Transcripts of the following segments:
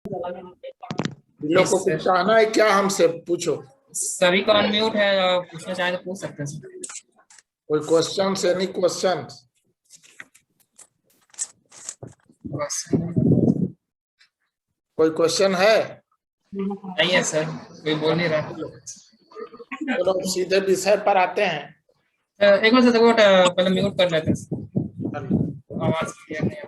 लोग को कुछ कहना है क्या? हमसे पूछो। सभी को अनम्यूट है, पूछना चाहे तो पूछ सकते हैं। कोई क्वेश्चन? Any question? कोई क्वेश्चन है? नहीं है सर, कोई बोल नहीं रहा। चलो सीधे विषय पर आते हैं। एक बार सर वो पहले म्यूट कर लेते हैं, आवाज क्लियर नहीं है।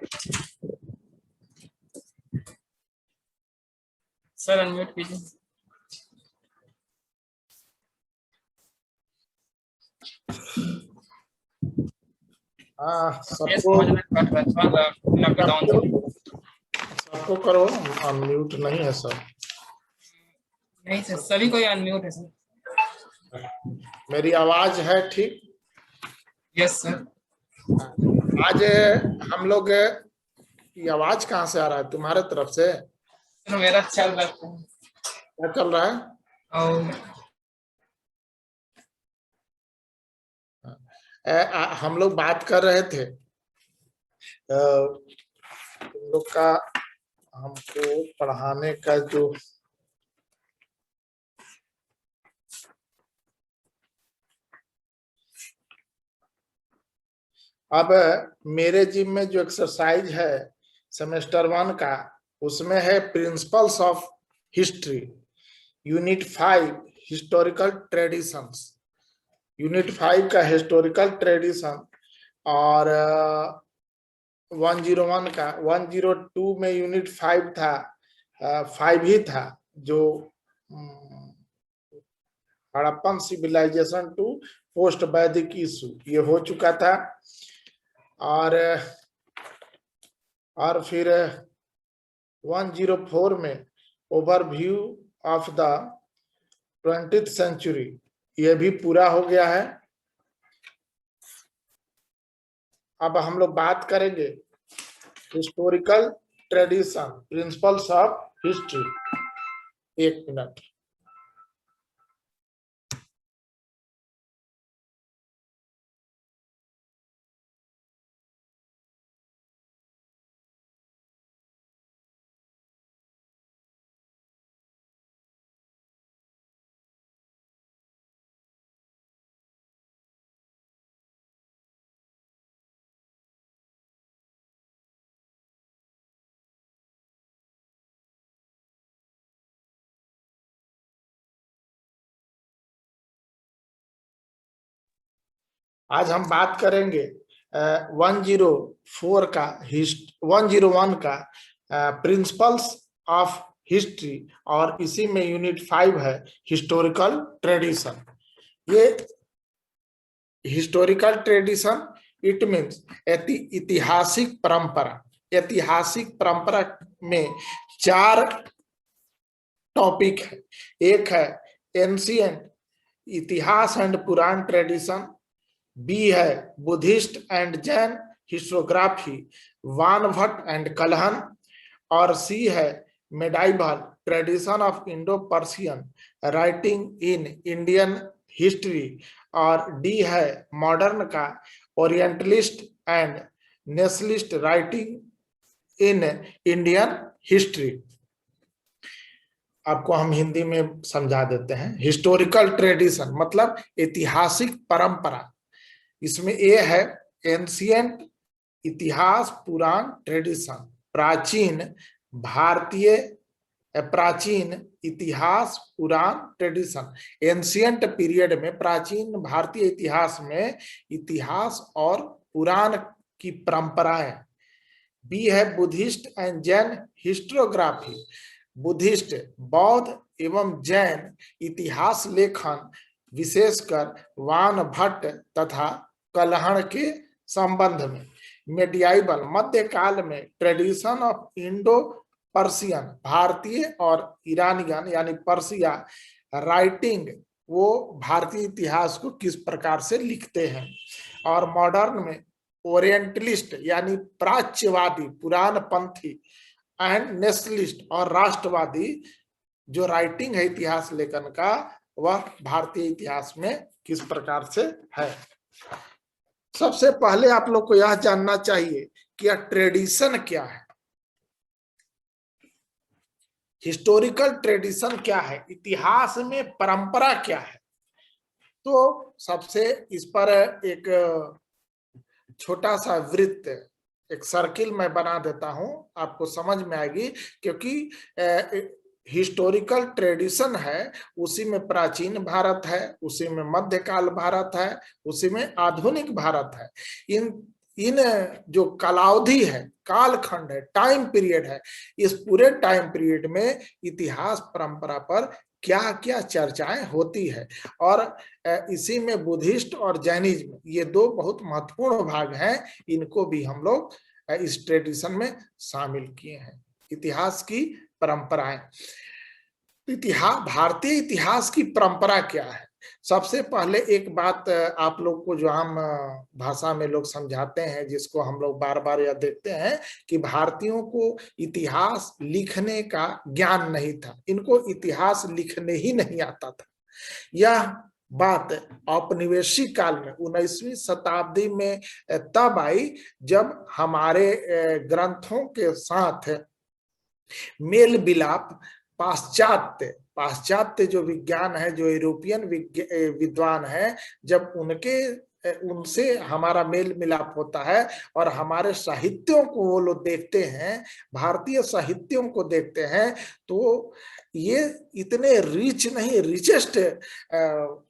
सर अनम्यूट कीजिए। हाँ, ये सबको समझ में कट रहा है, थोड़ा डाउन। सबको करो। अनम्यूट नहीं है सब। नहीं सर, सभी को अनम्यूट है सर। मेरी आवाज है ठीक? Yes sir. आज हम लोग की आवाज कहाँ से आ रहा है? तुम्हारे तरफ से? सर मेरा चल रहा है। क्या चल रहा है? और हम लोग बात कर रहे थे तुम लोग का, हमको पढ़ाने का जो अब मेरे जिम में जो एक्सरसाइज है सेमेस्टर 1 का, उसमें है principles of history, unit 5 historical traditions. Unit 5 का हिस्टोरिकल ट्रेडिशन, और 101 का 102 में यूनिट 5 था, 5 ही था, जो हड़प्पन सिविलाइजेशन टू पोस्ट वैदिक इशू, ये हो चुका था। और फिर 104 में overview of the 20th century, ये भी पूरा हो गया है। अब हम लोग बात करेंगे historical tradition, principles of history. एक मिनट। आज हम बात करेंगे 101 का प्रिंसिपल्स ऑफ हिस्ट्री, और इसी में यूनिट 5 है हिस्टोरिकल ट्रेडिशन। ये हिस्टोरिकल ट्रेडिशन इट मीन्स ऐतिहासिक परंपरा। ऐतिहासिक परंपरा में 4 टॉपिक है। एक है ancient, Itihasa and Purana tradition. B है Buddhist and Jain historiography, Banabhatta and Kalhana. और सी है medieval tradition of Indo Persian writing in Indian history. और डी है मॉडर्न का orientalist and nationalist writing in Indian history. आपको हम हिंदी में समझा देते हैं। हिस्टोरिकल ट्रेडिशन मतलब ऐतिहासिक परंपरा, इसमें ए है एंशिएंट, इतिहास पुराण ट्रेडिशन, प्राचीन भारतीय प्राचीन इतिहास पुराण ट्रेडिशन। एंशिएंट पीरियड में, प्राचीन भारतीय इतिहास में इतिहास और पुराण की परंपराएं। बी है Buddhist and Jain historiography, Buddhist बौद्ध एवं जैन इतिहास लेखन, विशेषकर वानभट्ट तथा कलहण के संबंध में। मेडियाइवल मध्यकाल में ट्रेडिशन ऑफ इंडो पर्सियन, भारतीय और ईरानियन यानी पर्सिया राइटिंग, वो भारतीय इतिहास को किस प्रकार से लिखते हैं। और मॉडर्न में ओरिएंटलिस्ट यानी प्राच्यवादी पुराणपंथी एंड नेशनलिस्ट और राष्ट्रवादी जो राइटिंग है इतिहास लेखन का, वह भारतीय इतिहास में किस प्रकार से है। सबसे पहले आप लोग को यह जानना चाहिए कि यह ट्रेडिशन क्या है। हिस्टोरिकल ट्रेडिशन क्या है, इतिहास में परंपरा क्या है। तो सबसे इस पर एक छोटा सा वृत्त, एक सर्किल मैं बना देता हूं, आपको समझ में आएगी। क्योंकि हिस्टोरिकल ट्रेडिशन है, उसी में प्राचीन भारत है, उसी में मध्यकाल भारत है, उसी में आधुनिक भारत है। इन इन जो कालावधि है, कालखंड है, टाइम पीरियड है, इस पूरे टाइम पीरियड में इतिहास परंपरा पर क्या क्या चर्चाएं होती है। और इसी में बुद्धिस्ट और जैनिज्म, ये दो बहुत महत्वपूर्ण भाग हैं, इनको भी हम लोग इस ट्रेडिशन में शामिल किए हैं। इतिहास की परंपराएं, भारतीय इतिहास की परंपरा क्या है। सबसे पहले एक बात आप लोग को जो आम भाषा में लोग समझाते हैं, जिसको हम लोग बार बार यह देखते हैं कि भारतीयों को इतिहास लिखने का ज्ञान नहीं था, इनको इतिहास लिखने ही नहीं आता था। यह बात औपनिवेशिक काल में 19वीं शताब्दी में तब आई जब हमारे ग्रंथों के साथ मेल मिलाप पाश्चात्य जो विज्ञान है, जो यूरोपियन विद्वान है, जब उनसे हमारा मेल मिलाप होता है और हमारे साहित्यों को वो लोग देखते हैं, भारतीय साहित्यों को देखते हैं, तो ये इतने रिचेस्ट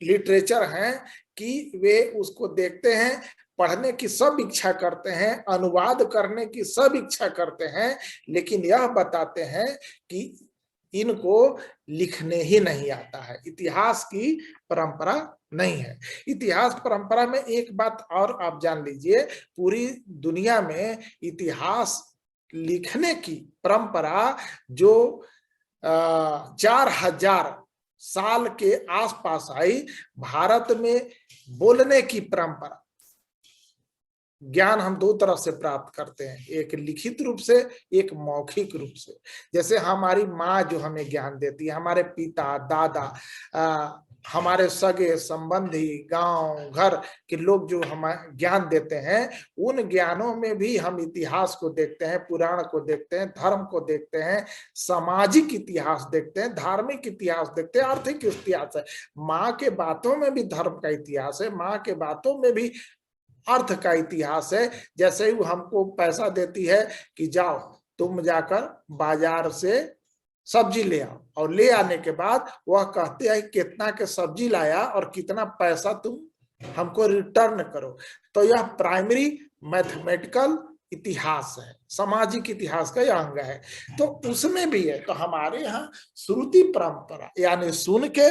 लिटरेचर हैं कि वे उसको देखते हैं, पढ़ने की सब इच्छा करते हैं, अनुवाद करने की सब इच्छा करते हैं, लेकिन यह बताते हैं कि इनको लिखने ही नहीं आता है, इतिहास की परंपरा नहीं है। इतिहास परंपरा में एक बात और आप जान लीजिए, पूरी दुनिया में इतिहास लिखने की परंपरा जो 4000 साल के आसपास आई, भारत में बोलने की परंपरा, ज्ञान हम दो तरफ से प्राप्त करते हैं, एक लिखित रूप से, एक मौखिक रूप से। जैसे हमारी माँ जो हमें ज्ञान देती है, हमारे पिता, दादा, हमारे सगे संबंधी, गांव घर के लोग जो हमें ज्ञान देते हैं, उन ज्ञानों में भी हम इतिहास को देखते हैं, पुराण को देखते हैं, धर्म को देखते हैं, सामाजिक इतिहास देखते हैं, धार्मिक इतिहास देखते हैं, आर्थिक इतिहास है। माँ के बातों में भी धर्म का इतिहास है, माँ के बातों में भी अर्थ का इतिहास है। जैसे ही वो हमको पैसा देती है कि जाओ तुम जाकर बाजार से सब्जी ले आओ, और ले आने के बाद वह कहते हैं कितना के सब्जी लाया और कितना पैसा तुम हमको रिटर्न करो। तो यह प्राइमरी मैथमेटिकल इतिहास है, सामाजिक इतिहास का यह अंग है। तो उसमें भी है। तो हमारे यहाँ श्रुति परंपरा यानी सुन के,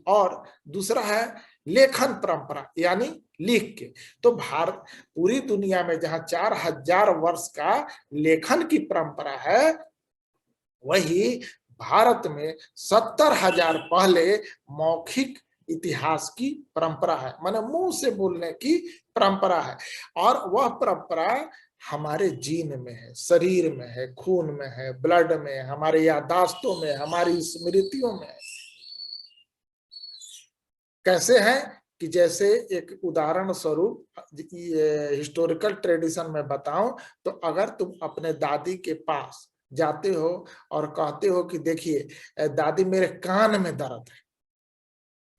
और दूसरा है लेखन परंपरा यानी लिख के। तो पूरी दुनिया में जहां 4000 वर्ष का लेखन की परंपरा है, वही भारत में 70,000 पहले मौखिक इतिहास की परंपरा है, माने मुंह से बोलने की परंपरा है। और वह परंपरा हमारे जीन में है, शरीर में है, खून में है, ब्लड में, हमारे याददाश्तों में, हमारी स्मृतियों में है। कैसे है कि जैसे एक उदाहरण स्वरूप हिस्टोरिकल ट्रेडिशन में बताऊं, तो अगर तुम अपने दादी के पास जाते हो और कहते हो कि देखिए दादी मेरे कान में दर्द है,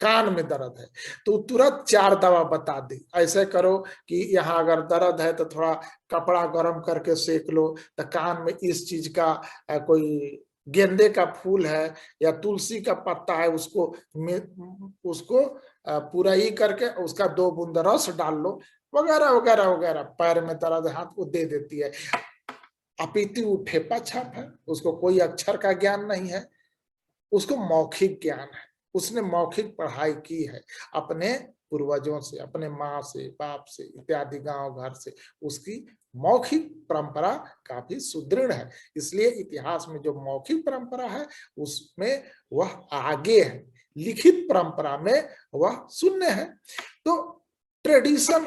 कान में दर्द है, तो तुरंत 4 दवा बता दी। ऐसे करो कि यहाँ अगर दर्द है तो थोड़ा कपड़ा गर्म करके सेक लो, तो कान में इस चीज का कोई गेंदे का फूल है या तुलसी का पत्ता है, उसको पूरा ही करके उसका 2 बूंद रस डाल लो, वगैरह वगैरह वगैरह। पैर में दर्द हाथ को दे देती है। अपीती वो ठेपा छाप है, उसको कोई अक्षर का ज्ञान नहीं है, उसको मौखिक ज्ञान है। उसने मौखिक पढ़ाई की है अपने पूर्वजों से, अपने माँ से, बाप से इत्यादि, गांव घर से। उसकी मौखिक परंपरा काफी सुदृढ़ है। इसलिए इतिहास में जो मौखिक परंपरा है उसमें वह आगे है, लिखित परंपरा में वह शून्य है। तो ट्रेडिशन,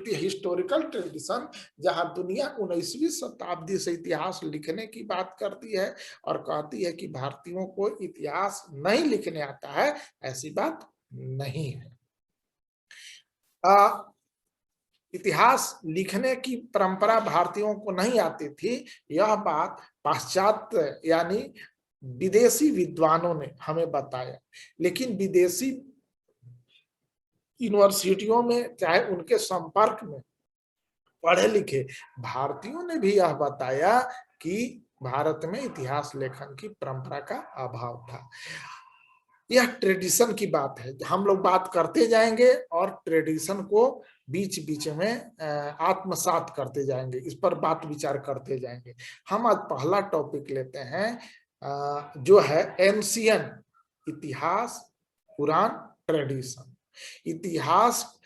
हिस्टोरिकल ट्रेडिशन, जहां दुनिया 19वीं शताब्दी से इतिहास लिखने की बात करती है और कहती है कि भारतीयों को इतिहास नहीं लिखने आता है, ऐसी बात नहीं है। इतिहास लिखने की परंपरा भारतीयों को नहीं आती थी, यह बात पाश्चात्य यानी विदेशी विद्वानों ने हमें बताया, लेकिन विदेशी यूनिवर्सिटियों में चाहे उनके संपर्क में पढ़े लिखे भारतीयों ने भी यह बताया कि भारत में इतिहास लेखन की परंपरा का अभाव था। यह ट्रेडिशन की बात है, हम लोग बात करते जाएंगे और ट्रेडिशन को बीच बीच में आत्मसात करते जाएंगे, इस पर बात विचार करते जाएंगे। हम आज पहला टॉपिक लेते हैं जो है एंशियंट, इतिहास, पुराण, ट्रेडिशन। इतिहास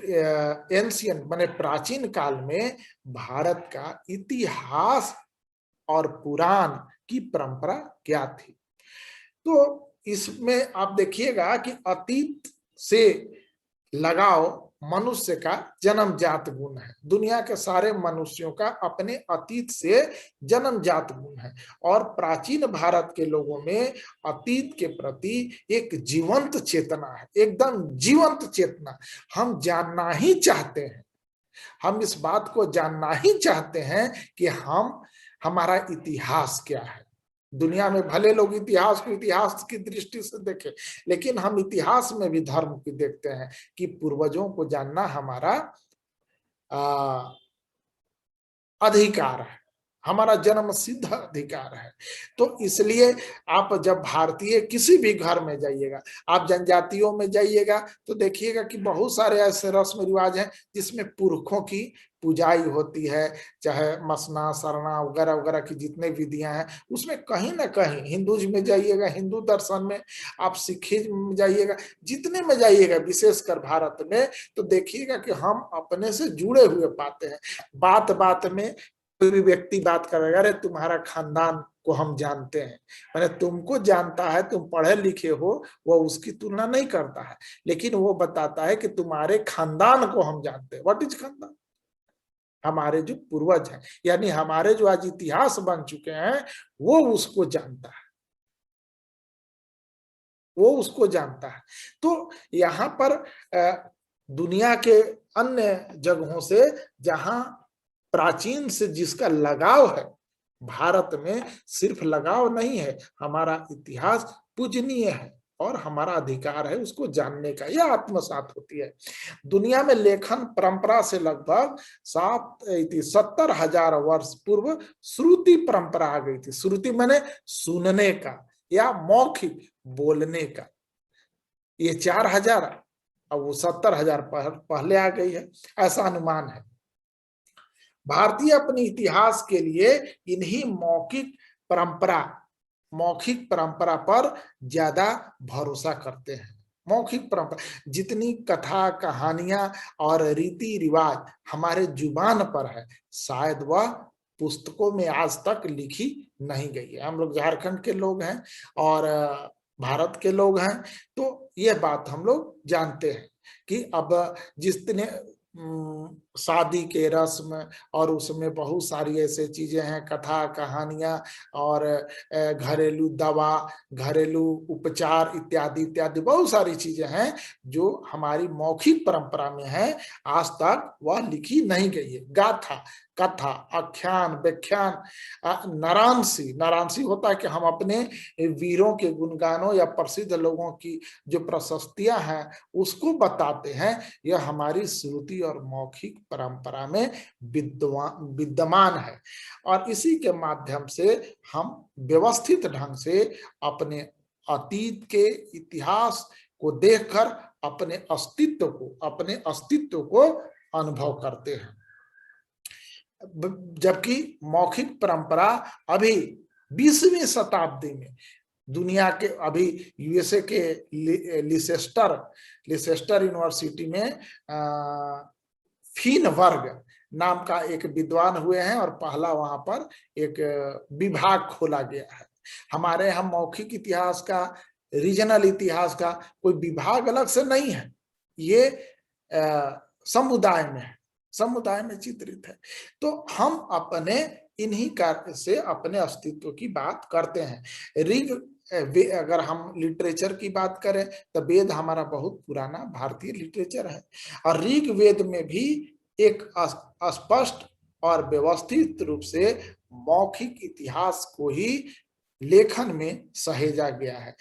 एंशियंट माने प्राचीन काल में भारत का इतिहास और पुराण की परंपरा क्या थी। तो इसमें आप देखिएगा कि अतीत से लगाव मनुष्य का जन्मजात गुण है। दुनिया के सारे मनुष्यों का अपने अतीत से जन्मजात गुण है और प्राचीन भारत के लोगों में अतीत के प्रति एक जीवंत चेतना है, एकदम जीवंत चेतना। हम जानना ही चाहते हैं, हम इस बात को जानना ही चाहते हैं कि हमारा इतिहास क्या है। दुनिया में भले लोग इतिहास को इतिहास की दृष्टि से देखें, लेकिन हम इतिहास में भी धर्म की देखते हैं कि पूर्वजों को जानना हमारा अधिकार है, हमारा जन्म सिद्ध अधिकार है। तो इसलिए आप जब भारतीय किसी भी घर में जाइएगा, आप जनजातियों में जाइएगा तो देखिएगा कि बहुत सारे ऐसे रस्म रिवाज हैं जिसमें पुरखों की पूजाई होती है, चाहे मसना सरना वगैरह वगैरह की जितने विधियां हैं, उसमें कहीं ना कहीं हिंदूज में जाइएगा, हिंदू दर्शन में, आप सिखिज्म में जाइएगा, जितने में जाइएगा विशेषकर भारत में, तो देखिएगा कि हम अपने से जुड़े हुए पाते हैं। बात बात में कोई भी व्यक्ति बात करेगा, अरे तुम्हारा खानदान को हम जानते हैं, मैंने तुमको जानता है, तुम पढ़े लिखे हो, वो उसकी तुलना नहीं करता है, लेकिन वो बताता है कि तुम्हारे खानदान को हम जानते हैं। व्हाट इज खानदान? हमारे जो पूर्वज हैं, यानी हमारे जो आज इतिहास बन चुके हैं, वो उसको जानता है, वो उसको जानता है। तो यहाँ पर दुनिया के अन्य जगहों से जहां प्राचीन से जिसका लगाव है, भारत में सिर्फ लगाव नहीं है, हमारा इतिहास पूजनीय है और हमारा अधिकार है उसको जानने का, यह आत्मसात होती है। दुनिया में लेखन परंपरा से लगभग 70,000 वर्ष पूर्व श्रुति परंपरा आ गई थी। श्रुति माने सुनने का या मौखिक बोलने का। ये 4,000 अब वो 70,000 पहले आ गई है, ऐसा अनुमान है। भारतीय अपने इतिहास के लिए इन्हीं मौखिक परंपरा पर ज्यादा भरोसा करते हैं। मौखिक परंपरा, जितनी कथा कहानियां और रीति रिवाज हमारे जुबान पर है, शायद वह पुस्तकों में आज तक लिखी नहीं गई है। हम लोग झारखंड के लोग हैं और भारत के लोग हैं, तो यह बात हम लोग जानते हैं कि अब जितने शादी के रस्म और उसमें बहुत सारी ऐसे चीजें हैं, कथा कहानियां और घरेलू दवा, घरेलू उपचार इत्यादि इत्यादि बहुत सारी चीजें हैं जो हमारी मौखिक परंपरा में है, आज तक वह लिखी नहीं गई है। गाथा, कथा, आख्यान, व्याख्यान, नारांशी होता है कि हम अपने वीरों के गुणगानों या प्रसिद्ध लोगों की जो प्रशस्तियां हैं उसको बताते हैं। यह हमारी श्रुति और मौखिक परंपरा में विद्यमान है और इसी के माध्यम से हम व्यवस्थित ढंग से अपने अतीत के इतिहास को देखकर अपने अस्तित्व को अनुभव करते हैं। जबकि मौखिक परंपरा अभी 20वीं शताब्दी में दुनिया के, अभी यूएसए के लिसेस्टर यूनिवर्सिटी में फीनबर्ग नाम का एक विद्वान हुए हैं और पहला वहां पर एक विभाग खोला गया है। हमारे यहाँ मौखिक इतिहास का, रीजनल इतिहास का कोई विभाग अलग से नहीं है, ये समुदाय में चित्रित है। तो हम अपने इन्हीं कार्य से अपने अस्तित्व की बात करते हैं। अगर हम लिटरेचर की बात करें तो वेद हमारा बहुत पुराना भारतीय लिटरेचर है और ऋग वेद में भी एक स्पष्ट और व्यवस्थित रूप से मौखिक इतिहास को ही लेखन में सहेजा गया है।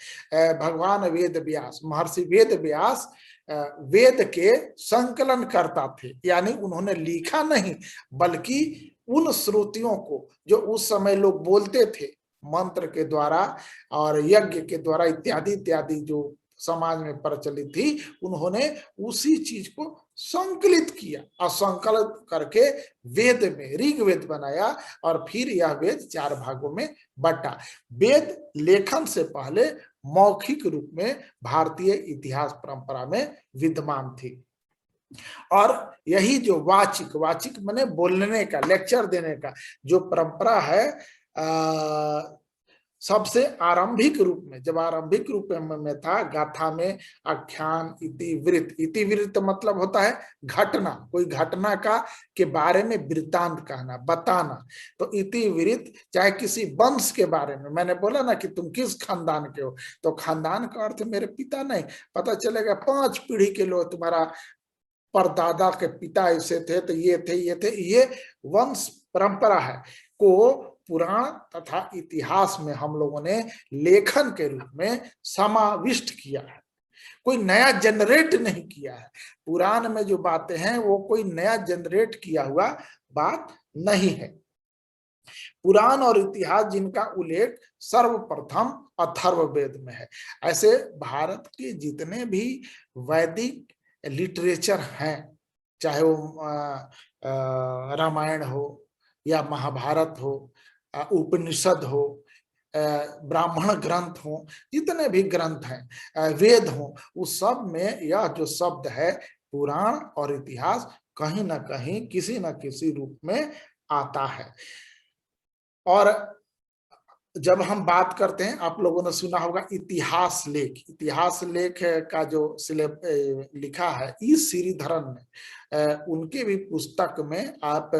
भगवान वेद व्यास, महर्षि वेद व्यास वेद के संकलन करता थे, यानी उन्होंने लिखा नहीं बल्कि उन श्रुतियों को जो उस समय लोग बोलते थे मंत्र के द्वारा और यज्ञ के द्वारा इत्यादि इत्यादि जो समाज में प्रचलित थी, उन्होंने उसी चीज को संकलित किया और संकलित करके वेद में ऋग्वेद बनाया और फिर यह वेद 4 भागों में बटा। वेद लेखन से पहले मौखिक रूप में भारतीय इतिहास परंपरा में विद्यमान थी। और यही जो वाचिक, वाचिक माने बोलने का, लेक्चर देने का जो परंपरा है, सबसे आरंभिक रूप में, जब आरंभिक रूप में था, गाथा में आख्यान, इतिवृत्त, इतिवृत्त मतलब होता है घटना, कोई घटना का के बारे में वृत्तांत कहना, बताना। तो इतिवृत्त चाहे किसी वंश के बारे में, मैंने बोला ना कि तुम किस खानदान के हो, तो खानदान का अर्थ मेरे पिता नहीं, पता चलेगा 5 पीढ़ी के लोग, तुम्हारा परदादा के पिता ऐसे थे तो ये थे, ये थे, ये वंश परंपरा है को पुराण तथा इतिहास में हम लोगों ने लेखन के रूप में समाविष्ट किया है। कोई नया जनरेट नहीं किया है। पुराण में जो बातें हैं वो कोई नया जनरेट किया हुआ बात नहीं है। पुराण और इतिहास जिनका उल्लेख सर्वप्रथम अथर्ववेद में है। ऐसे भारत के जितने भी वैदिक लिटरेचर हैं, चाहे वो रामायण हो या महाभारत हो, उपनिषद हो, ब्राह्मण ग्रंथ हो, जितने भी ग्रंथ हैं, वेद हो, उस सब में यह जो शब्द है पुराण और इतिहास कहीं ना कहीं किसी न किसी रूप में आता है। और जब हम बात करते हैं, आप लोगों ने सुना होगा इतिहास लेख, इतिहास लेख का जो लिखा है ई श्रीधरन ने, उनके भी पुस्तक में आप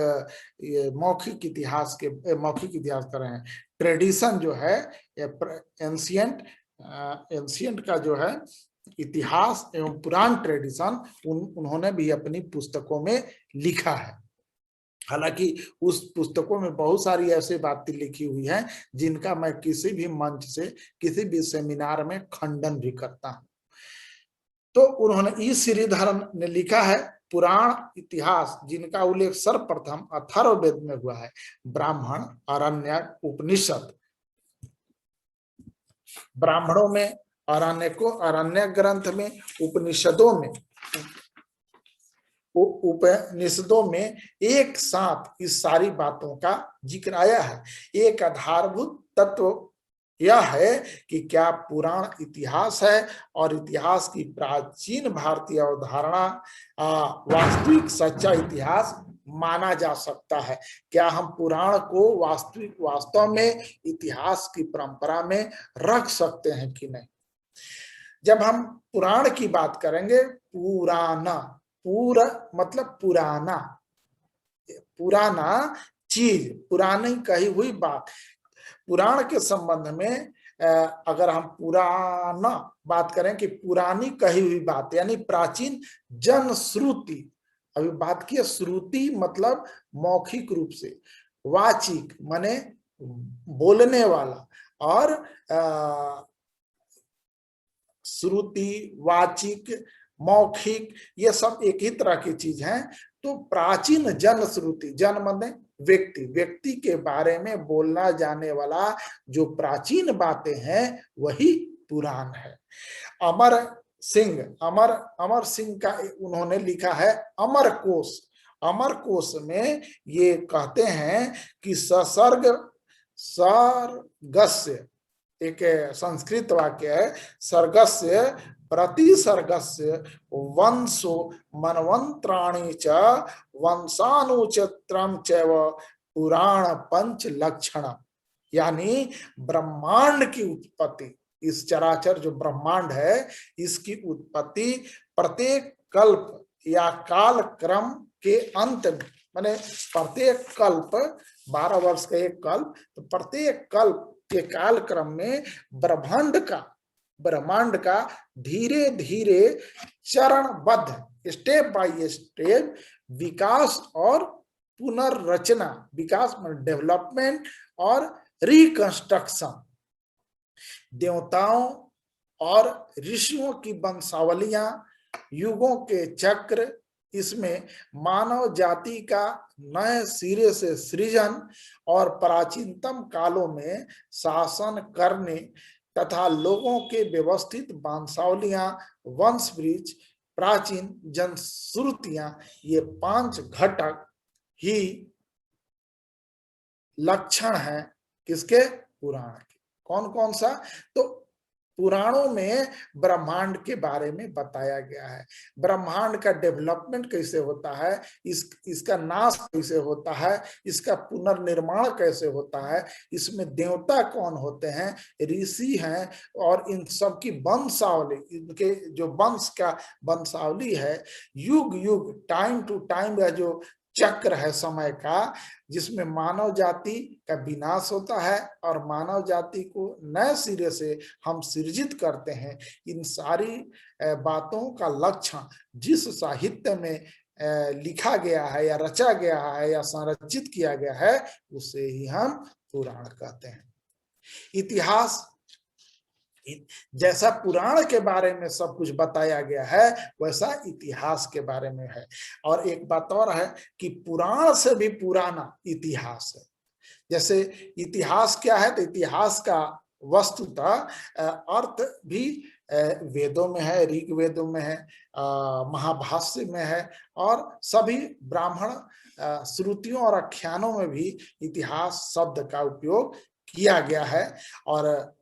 मौखिक इतिहास कर रहे हैं, ट्रेडिशन जो है एंशियंट का जो है इतिहास एवं पुराण ट्रेडिशन, उन्होंने भी अपनी पुस्तकों में लिखा है। हालांकि उस पुस्तकों में बहुत सारी ऐसी बातें लिखी हुई हैं जिनका मैं किसी भी मंच से, किसी भी सेमिनार में खंडन भी करता हूं। तो उन्होंने ई श्रीधरन ने लिखा है पुराण इतिहास जिनका उल्लेख सर्वप्रथम अथर्ववेद में हुआ है, ब्राह्मण, आरण्यक, उपनिषद। ब्राह्मणों में, आरण्यकों, आरण्यक ग्रंथ में, उपनिषदों में एक साथ इस सारी बातों का जिक्र आया है। एक आधारभूत तत्व यह है कि क्या पुराण इतिहास है और इतिहास की प्राचीन भारतीय अवधारणा वास्तविक सच्चा इतिहास माना जा सकता है। क्या हम पुराण को वास्तव में इतिहास की परंपरा में रख सकते हैं कि नहीं। जब हम पुराण की बात करेंगे, पुराना, पूरा मतलब पुराना, पुराना चीज, पुरानी कही हुई बात। पुराण के संबंध में अगर हम पुराना बात करें कि पुरानी कही हुई बात, यानी प्राचीन जनश्रुति। अभी बात की श्रुति मतलब मौखिक रूप से, वाचिक माने बोलने वाला, और श्रुति, वाचिक, मौखिक, ये सब एक ही तरह की चीज है। तो प्राचीन जन श्रुति, जन माने व्यक्ति, व्यक्ति के बारे में बोलना जाने वाला जो प्राचीन बातें हैं वही पुराण है। अमर सिंह का उन्होंने लिखा है अमरकोश। अमरकोश में ये कहते हैं कि सर्गस्य, एक संस्कृत वाक्य है, सर्गस्य प्रतिसर्गस्य वंशो मनवंत्राणि च वंशानुचित्रम चैव पुराण पंच लक्षण। यानी ब्रह्मांड की उत्पत्ति, इस चराचर जो ब्रह्मांड है इसकी उत्पत्ति प्रत्येक कल्प या काल क्रम के अंत में, माने प्रत्येक कल्प 12 वर्ष का एक कल्प, तो प्रत्येक कल्प के काल क्रम में ब्रह्मांड का धीरे धीरे चरणबद्ध, स्टेप बाय स्टेप विकास और पुनर्रचना, विकास में डेवलपमेंट और रिकंस्ट्रक्शन, देवताओं और ऋषियों की वंशावलियां, युगों के चक्र, इसमें मानव जाति का नए सिरे से सृजन और प्राचीनतम कालों में शासन करने तथा लोगों के व्यवस्थित वंशावलियां, वंश वृक्ष, प्राचीन जनश्रुतियां, ये 5 घटक ही लक्षण है किसके? पुराण के। कौन कौन सा? तो पुराणों में ब्रह्मांड के बारे में बताया गया है, ब्रह्मांड का डेवलपमेंट कैसे होता है, इसका नाश कैसे होता है, इसका पुनर्निर्माण कैसे होता है, इसमें देवता कौन होते हैं, ऋषि हैं, और इन सब की वंशावली, इनके जो वंश का वंशावली है, युग युग टाइम टू टाइम का जो चक्र है समय का, जिसमें मानव जाति का विनाश होता है और मानव जाति को नए सिरे से हम सृजित करते हैं। इन सारी बातों का लक्षण जिस साहित्य में लिखा गया है या रचा गया है या संरचित किया गया है, उसे ही हम पुराण कहते हैं। इतिहास, जैसा पुराण के बारे में सब कुछ बताया गया है, वैसा इतिहास के बारे में है। और एक बात और है कि पुराण से भी पुराना इतिहास है। जैसे इतिहास क्या है, तो इतिहास का वस्तुतः अर्थ भी वेदों में है, ऋग वेदों में है, महाभाष्य में है, और सभी ब्राह्मण श्रुतियों और आख्यानों में भी इतिहास शब्द का उपयोग किया गया है। और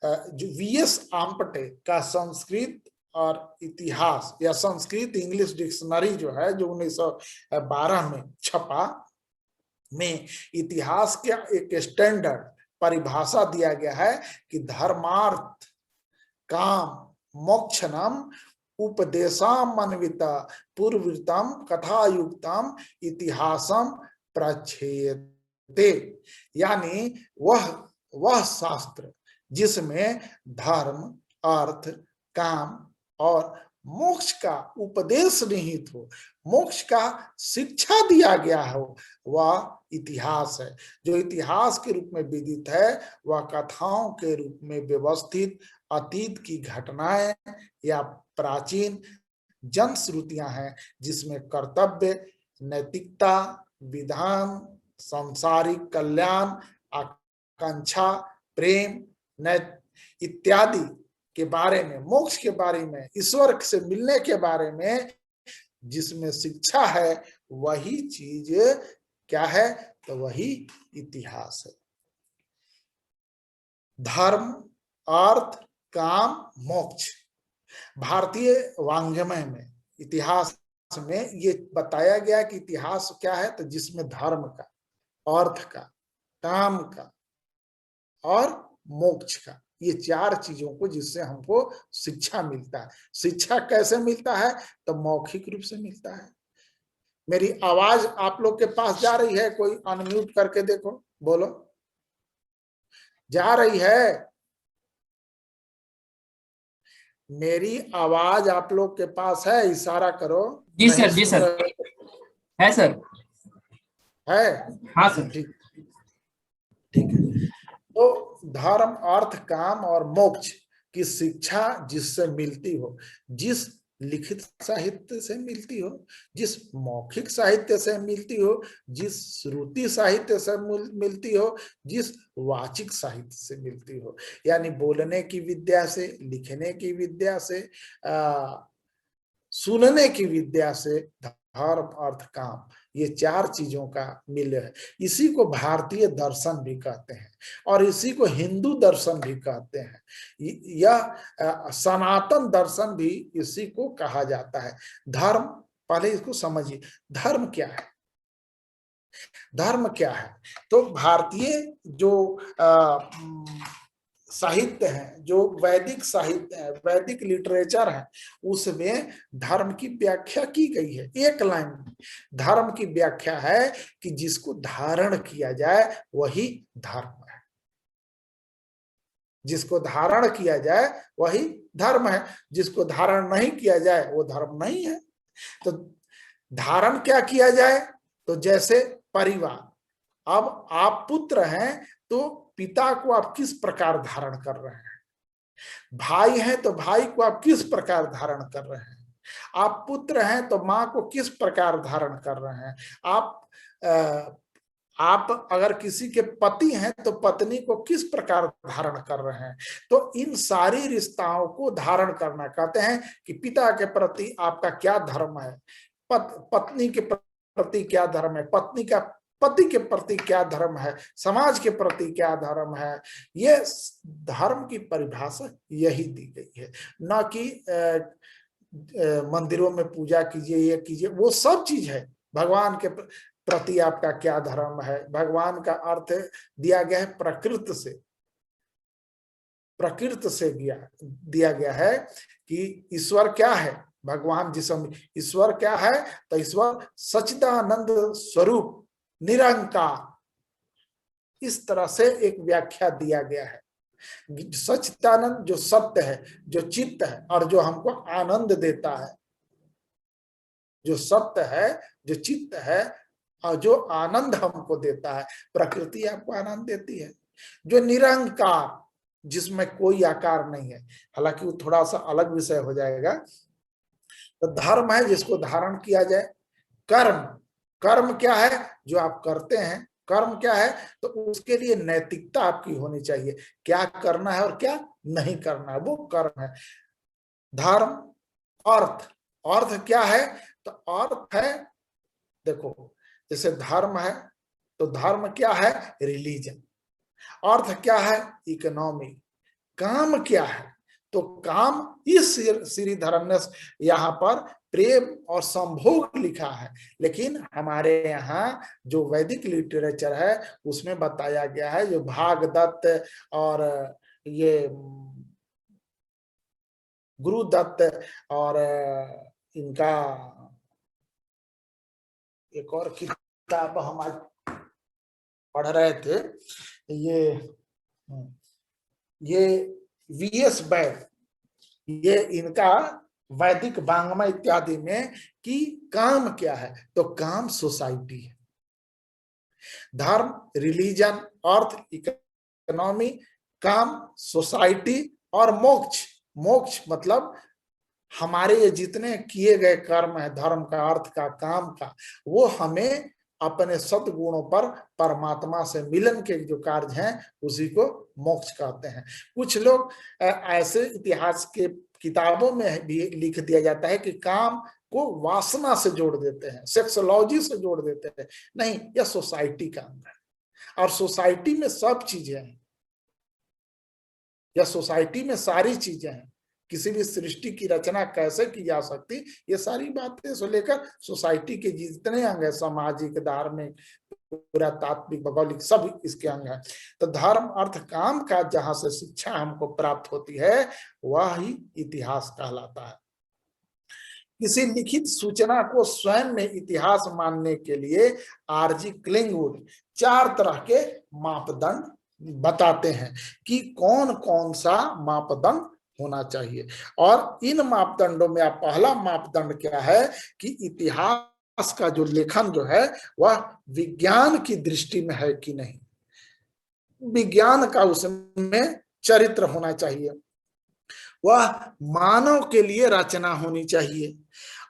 जो वीएस आम्पटे का संस्कृत और इतिहास या संस्कृत इंग्लिश डिक्शनरी जो है, जो 1912 में छपा, में इतिहास का एक स्टैंडर्ड परिभाषा दिया गया है कि धर्मार्थ काम मोक्षणम उपदेशामन्वित पूर्वृतम कथायुक्तम इतिहासम प्रच्छेदते, यानी वह शास्त्र जिसमें धर्म, अर्थ, काम और मोक्ष का उपदेश निहित हो, मोक्ष का शिक्षा दिया गया हो, वह इतिहास है। जो इतिहास के रूप में विदित है, वह कथाओं के रूप में व्यवस्थित अतीत की घटनाएं या प्राचीन जनश्रुतियां हैं, जिसमें कर्तव्य, नैतिकता, विधान, सांसारिक कल्याण, आकांक्षा, प्रेम इत्यादि के बारे में, मोक्ष के बारे में, ईश्वर से मिलने के बारे में जिसमें शिक्षा है, वही चीज क्या है? तो वही इतिहास है। धर्म, अर्थ, काम, मोक्ष, भारतीय वाङ्मय में, इतिहास में ये बताया गया कि इतिहास क्या है, तो जिसमें धर्म का, अर्थ का, काम का और मोक्ष का, ये 4 चीजों को, जिससे हमको शिक्षा मिलता है। शिक्षा कैसे मिलता है? तो मौखिक रूप से मिलता है। मेरी आवाज आप लोग के पास जा रही है? कोई अनम्यूट करके देखो, बोलो जा रही है? मेरी आवाज आप लोग के पास है? इशारा करो। जी सर, जी सर, है सर, है। हाँ सर, ठीक है। तो धर्म, अर्थ, काम और मोक्ष की शिक्षा जिससे मिलती हो, जिस लिखित साहित्य से मिलती हो, जिस मौखिक साहित्य से मिलती हो, जिस श्रुति साहित्य से मिलती हो, जिस वाचिक साहित्य से मिलती हो, यानी बोलने की विद्या से, लिखने की विद्या से, सुनने की विद्या से, धर्म, अर्थ, काम, ये 4 चीजों का मिल है। इसी को भारतीय दर्शन भी कहते हैं और इसी को हिंदू दर्शन भी कहते हैं। यह सनातन दर्शन भी इसी को कहा जाता है। धर्म, पहले इसको समझिए, धर्म क्या है? धर्म क्या है? तो भारतीय जो साहित्य है, जो वैदिक साहित्य है, वैदिक लिटरेचर है, उसमें धर्म की व्याख्या की गई है। एक लाइन में धर्म की व्याख्या है कि जिसको धारण किया जाए वही धर्म है, जिसको धारण किया जाए वही धर्म है, जिसको धारण नहीं किया जाए वो धर्म नहीं है। तो धारण क्या किया जाए? तो जैसे परिवार, अब आप पुत्र हैं तो पिता को आप किस प्रकार धारण कर रहे हैं, भाई हैं तो भाई को आप किस प्रकार धारण कर रहे हैं, आप पुत्र हैं तो माँ को किस प्रकार धारण कर रहे हैं, आप अगर किसी के पति हैं तो पत्नी को किस प्रकार धारण कर रहे हैं। तो इन सारी रिश्ताओं को धारण करना कहते हैं कि पिता के प्रति आपका क्या धर्म है, पत्नी के प्रति क्या धर्म है, पत्नी का पति के प्रति क्या धर्म है, समाज के प्रति क्या धर्म है। ये धर्म की परिभाषा यही दी गई है, न कि मंदिरों में पूजा कीजिए, ये कीजिए, वो सब चीज है। भगवान के प्रति आपका क्या धर्म है। भगवान का अर्थ दिया गया है प्रकृति से, प्रकृति से दिया गया है कि ईश्वर क्या है, भगवान जिसम ईश्वर क्या है, तो ईश्वर सच्चिदानंद स्वरूप निरंकार, इस तरह से एक व्याख्या दिया गया है। सच्चिदानंद जो सत्य है, जो चित्त है और जो हमको आनंद देता है, जो सत्य है, जो चित्त है और जो आनंद हमको देता है। प्रकृति आपको आनंद देती है। जो निरंकार, जिसमें कोई आकार नहीं है, हालांकि वो थोड़ा सा अलग विषय हो जाएगा। तो धर्म है जिसको धारण किया जाए। कर्म, कर्म क्या है, जो आप करते हैं। कर्म क्या है, तो उसके लिए नैतिकता आपकी होनी चाहिए, क्या करना है और क्या नहीं करना है, वो कर्म है। धर्म, अर्थ, अर्थ क्या है, तो अर्थ है, देखो जैसे धर्म है तो धर्म क्या है, रिलीजन। अर्थ क्या है, इकोनॉमी। काम क्या है, तो काम इस श्रीधरम ने यहाँ पर प्रेम और संभोग लिखा है, लेकिन हमारे यहाँ जो वैदिक लिटरेचर है उसमें बताया गया है, जो भागदत्त और ये गुरुदत्त और इनका एक और किताब हम आज पढ़ रहे थे, ये वीएस बैग, ये इनका वैदिक वांग्मय इत्यादि में कि काम क्या है, तो काम सोसाइटी है। धर्म, रिलीजन, अर्थ, इकोनॉमी, काम, सोसाइटी और मोक्ष। मोक्ष मतलब हमारे ये जितने किए गए कर्म है, धर्म का, अर्थ का, काम का, वो हमें अपने सद्गुणों पर परमात्मा से मिलन के जो कार्य हैं उसी को मोक्ष कहते हैं। कुछ लोग ऐसे इतिहास के किताबों में भी लिख दिया जाता है कि काम को वासना से जोड़ देते हैं, सेक्सोलॉजी से जोड़ देते हैं। नहीं, यह सोसाइटी का अंग है और सोसाइटी में सब चीजें हैं, या सोसाइटी में सारी चीजें हैं। किसी भी सृष्टि की रचना कैसे की जा सकती, ये सारी बातें से लेकर सोसाइटी के जितने अंग है, सामाजिक, धार्मिक, पुरातात्विक, भौगोलिक, सब इसके अंग है। तो धर्म, अर्थ, काम का जहां से शिक्षा हमको प्राप्त होती है वह ही इतिहास कहलाता है। किसी लिखित सूचना को स्वयं में इतिहास मानने के लिए आरजी क्लिंगवुड 4 तरह के मापदंड बताते हैं कि कौन कौन सा मापदंड होना चाहिए। और इन मापदंडों में पहला मापदंड क्या है कि इतिहास का जो लेखन जो है वह विज्ञान की दृष्टि में है कि नहीं, विज्ञान का उसमें चरित्र होना चाहिए, वह मानव के लिए रचना होनी चाहिए।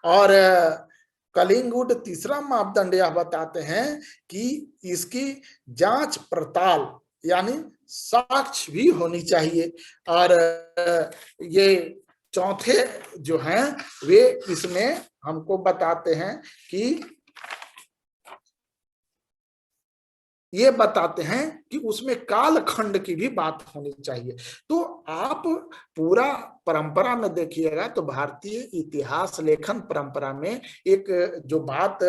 और कलिंगवुड तीसरा मापदंड यह बताते हैं कि इसकी जांच पड़ताल यानी साक्ष्य भी होनी चाहिए। और ये चौथे जो हैं वे इसमें हमको बताते हैं कि ये बताते हैं कि उसमें कालखंड की भी बात होनी चाहिए। तो आप पूरा परंपरा में देखिएगा तो भारतीय इतिहास लेखन परंपरा में एक जो बात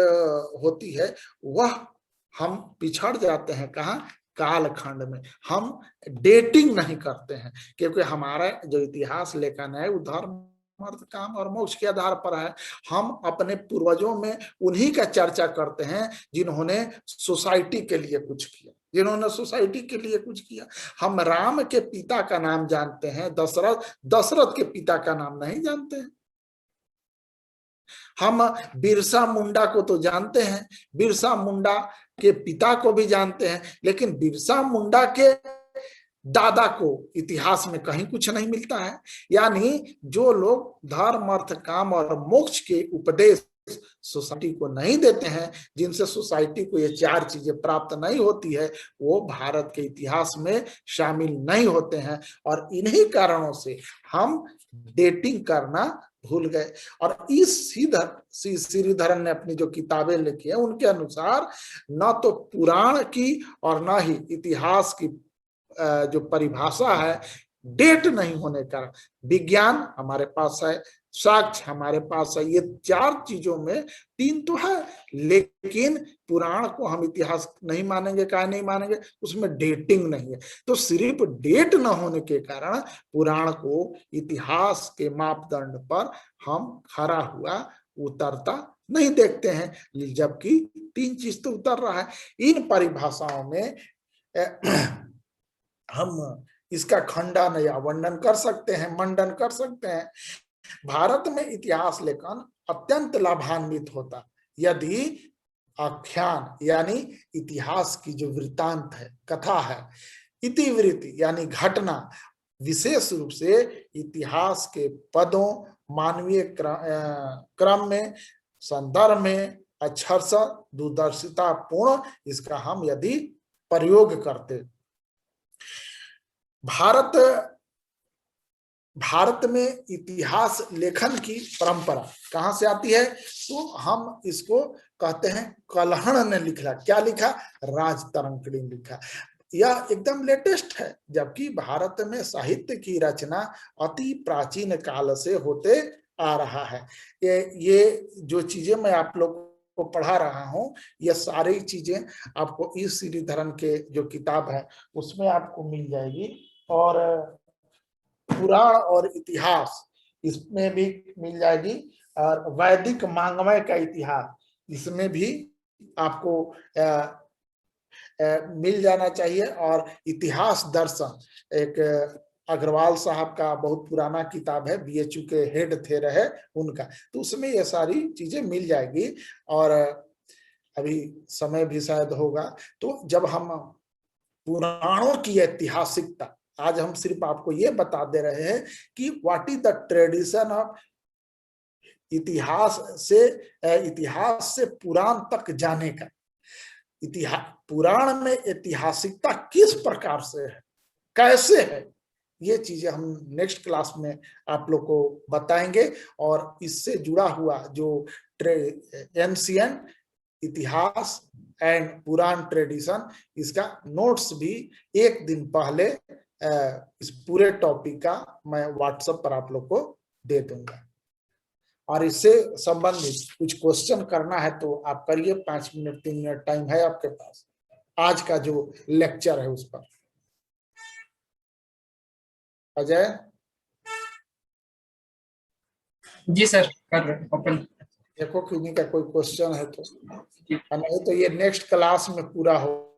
होती है वह हम पिछड़ जाते हैं, कहाँ, कालखंड में। हम डेटिंग नहीं करते हैं, क्योंकि हमारा जो इतिहास लेखन है वो धर्म, अर्थ, काम और मोक्ष के आधार पर है। हम अपने पूर्वजों में उन्हीं का चर्चा करते हैं जिन्होंने सोसाइटी के लिए कुछ किया, जिन्होंने सोसाइटी के लिए कुछ किया। हम राम के पिता का नाम जानते हैं, दशरथ के पिता का नाम नहीं जानते हैं। हम बिरसा मुंडा को तो जानते हैं, बिरसा मुंडा के पिता को भी जानते हैं, लेकिन बिरसा मुंडा के दादा को इतिहास में कहीं कुछ नहीं मिलता है। यानी जो लोग धर्म अर्थ काम और मोक्ष के उपदेश सोसाइटी को नहीं देते हैं, जिनसे सोसाइटी को ये चार चीजें प्राप्त नहीं होती है, वो भारत के इतिहास में शामिल नहीं होते हैं। और इन्हीं कारणों से हम डेटिंग करना भूल गए। और इस श्रीधरन ने अपनी जो किताबें लिखी है उनके अनुसार न तो पुराण की और न ही इतिहास की जो परिभाषा है, डेट नहीं होने का, विज्ञान हमारे पास है, साक्ष्य हमारे पास है, ये चार चीजों में तीन तो है, लेकिन पुराण को हम इतिहास नहीं मानेंगे। क्या नहीं मानेंगे? उसमें डेटिंग नहीं है। तो सिर्फ डेट न होने के कारण पुराण को इतिहास के मापदंड पर हम खरा हुआ उतरता नहीं देखते हैं, जबकि तीन चीज तो उतर रहा है। इन परिभाषाओं में हम इसका खंडन या वर्णन कर सकते हैं, मंडन कर सकते हैं। भारत में इतिहास लेखन अत्यंत लाभान्वित होता यदि आख्यान यानी इतिहास की जो वृत्तांत है, कथा है, इतिवृत्ति यानी घटना, विशेष रूप से इतिहास के पदों, मानवीय क्रम में, संदर्भ में अक्षरश दूरदर्शिता पूर्ण इसका हम यदि प्रयोग करते। भारत में इतिहास लेखन की परंपरा कहां से आती है? तो हम इसको कहते हैं कलहण ने लिखा। क्या लिखा? राजतरंगिणी लिखा। यह एकदम लेटेस्ट है, जबकि भारत में साहित्य की रचना अति प्राचीन काल से होते आ रहा है। ये जो चीजें मैं आप लोग को पढ़ा रहा हूं, ये सारी चीजें आपको इस श्रीधरन के जो किताब है उसमें आपको मिल जाएगी। और पुराण और इतिहास इसमें भी मिल जाएगी। और वैदिक मांगमय का इतिहास इसमें भी आपको मिल जाना चाहिए। और इतिहास दर्शन एक अग्रवाल साहब का बहुत पुराना किताब है, बीएचयू के हेड थे रहे उनका, तो उसमें ये सारी चीजें मिल जाएगी। और अभी समय भी शायद होगा, तो जब हम पुराणों की ऐतिहासिकता, आज हम सिर्फ आपको ये बता दे रहे हैं कि what is the tradition of इतिहास से पुराण तक जाने का। पुराण में ऐतिहासिकता किस प्रकार से है, कैसे है, ये चीजें हम नेक्स्ट क्लास में आप लोग को बताएंगे। और इससे जुड़ा हुआ जो ancient Itihasa and Purana tradition, इसका नोट्स भी एक दिन पहले इस पूरे टॉपिक का मैं व्हाट्सएप पर आप लोग को दे दूंगा। और इससे संबंधित कुछ क्वेश्चन करना है तो आप करिए, 5 मिनट 3 मिनट टाइम है आपके पास आज का जो लेक्चर है उस पर। अजय जी सर, कर रहे हैं ओपन। देखो कि उन्हीं का कोई क्वेश्चन है तो, नहीं तो ये नेक्स्ट क्लास में पूरा हो।